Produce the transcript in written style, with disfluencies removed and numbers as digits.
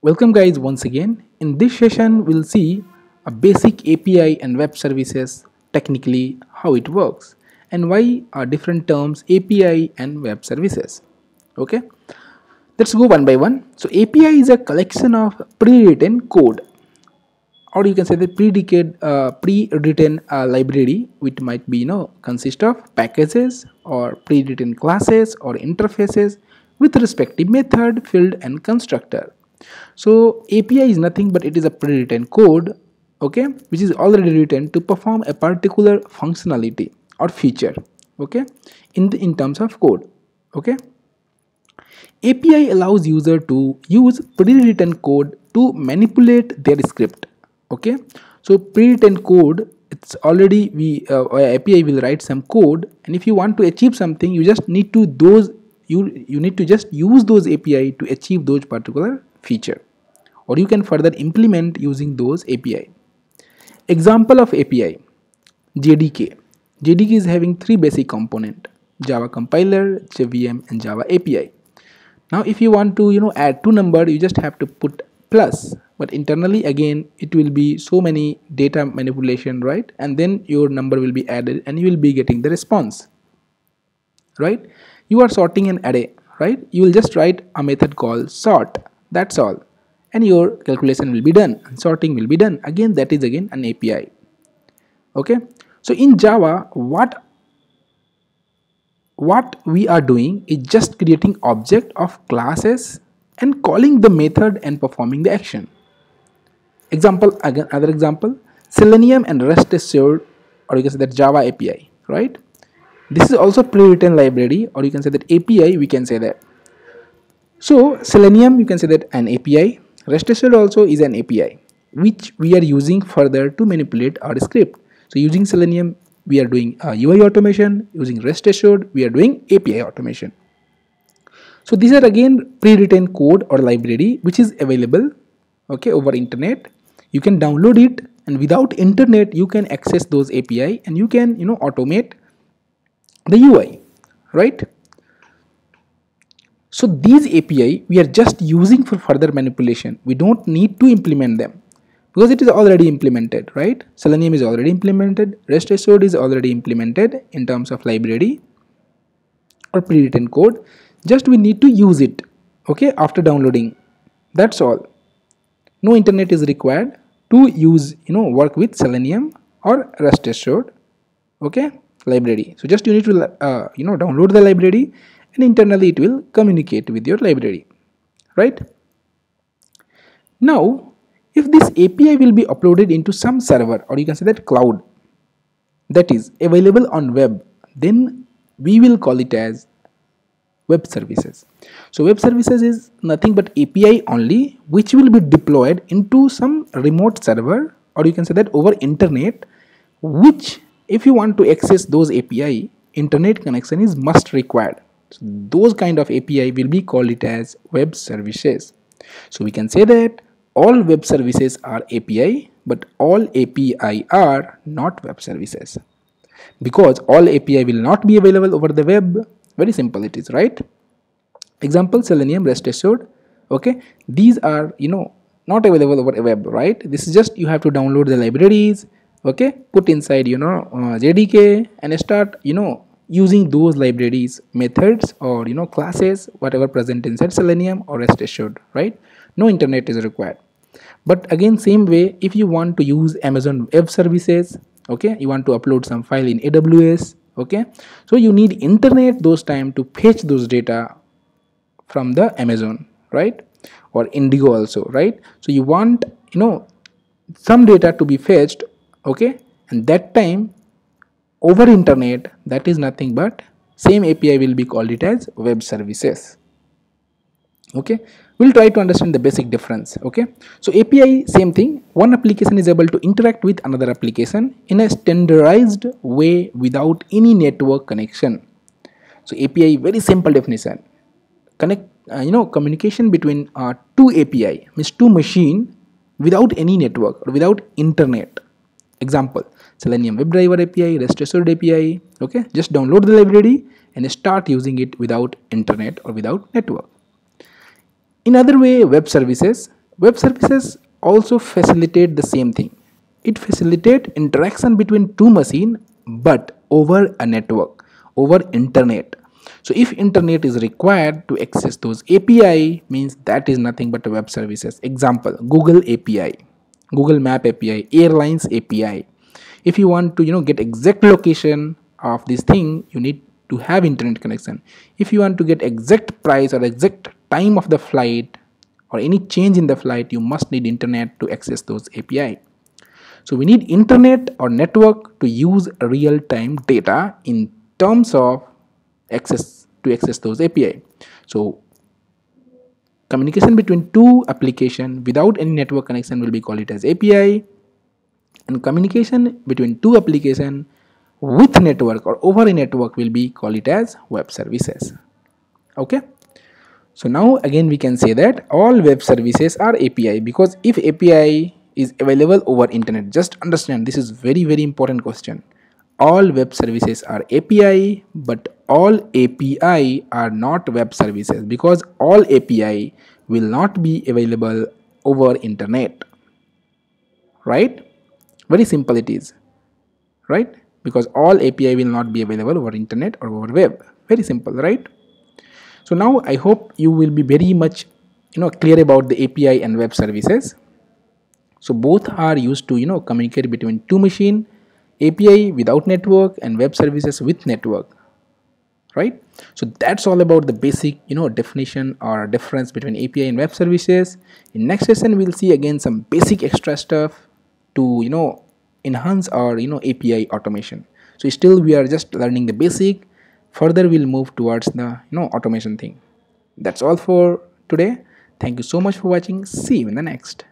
Welcome guys once again. In this session we'll see a basic API and web services, technically how it works and why are different terms API and web services. Okay, let's go one by one. So API is a collection of pre-written code, or you can say the pre-written library, which might be consist of packages or pre-written classes or interfaces with respective method, field and constructor. So API is nothing but it is a pre-written code, okay, which is already written to perform a particular functionality or feature, okay, in terms of code. Okay, API allows user to use pre-written code to manipulate their script. Okay, so pre-written code, it's already API will write some code, and if you want to achieve something, you just need to you need to just use those API to achieve those particular feature, or you can further implement using those API. Example of API: JDK. JDK is having three basic components: Java compiler, JVM and Java API. Now if you want to add two number, you just have to put plus, but internally again it will be so many data manipulation, right? And then your number will be added and you will be getting the response, right? You are sorting an array, right? You will just write a method called sort, that's all, and your calculation will be done and sorting will be done. Again, that is again an API. Okay, so in Java, what we are doing is just creating object of classes and calling the method and performing the action. Example, again other example, Selenium and rest assured, or you can say that Java API, right? This is also pre-written library, or you can say that API, we can say that. So Selenium, you can say that an API. Rest assured also is an API which we are using further to manipulate our script. So using Selenium we are doing UI automation, using rest assured we are doing API automation. So these are again pre-written code or library which is available, okay, over internet. You can download it, and without internet you can access those API and you can automate the UI, right? So these API we are just using for further manipulation. We don't need to implement them because it is already implemented, right? Selenium is already implemented, rest assured is already implemented in terms of library or pre-written code. Just we need to use it, okay, after downloading. That's all. No internet is required to use work with Selenium or rest assured, okay, library. So just you need to download the library, and internally it will communicate with your library, right? Now if this API will be uploaded into some server, or you can say that cloud, that is available on web, then we will call it as web services. So web services is nothing but API only which will be deployed into some remote server, or you can say that over internet, which if you want to access those API, internet connection is must required. So those kind of API will be called it as web services. So we can say that all web services are API, but all API are not web services, because all API will not be available over the web. Very simple it is, right? Example, Selenium, rest assured, okay, these are not available over a web, right? This is just you have to download the libraries, okay, put inside JDK and start using those libraries, methods or classes, whatever present inside Selenium or rest assured, right? No internet is required. But again, same way, if you want to use Amazon Web Services, okay, you want to upload some file in AWS, okay, so you need internet those time to fetch those data from the Amazon, right, or Indigo also, right? So you want some data to be fetched, okay, and that time over internet, that is nothing but same API will be called it as web services. Okay, we'll try to understand the basic difference. Okay, so API, same thing, one application is able to interact with another application in a standardized way without any network connection. So API, very simple definition, communication between two API, means two machine without any network or without internet. Example, Selenium WebDriver API, rest assured API, okay, just download the library and start using it without internet or without network. In other way, web services, Web services also facilitate the same thing. It facilitates interaction between two machines but over a network, over internet. So if internet is required to access those API, means that is nothing but a web services. Example, Google API, Google Map API, Airlines API. If you want to get exact location of this thing, you need to have internet connection. If you want to get exact price or exact time of the flight or any change in the flight, you must need internet to access those API. So we need internet or network to use real-time data in terms of access those API. So communication between two applications without any network connection will be called it as API, and communication between two applications with network or over a network will be called it as web services. Okay. So now again we can say that all web services are API, because if API is available over internet, just understand this is very important question. All web services are API, but all API are not web services, because all API will not be available over internet, right? Very simple it is, right? Because all API will not be available over internet or over web. Very simple, right? So now I hope you will be very much clear about the API and web services. So both are used to communicate between two machine. API without network and web services with network, right? So that's all about the basic definition or difference between API and web services. In next session we'll see again some basic extra stuff to enhance our API automation. So still we are just learning the basic. Further we'll move towards the automation thing. That's all for today. Thank you so much for watching. See you in the next.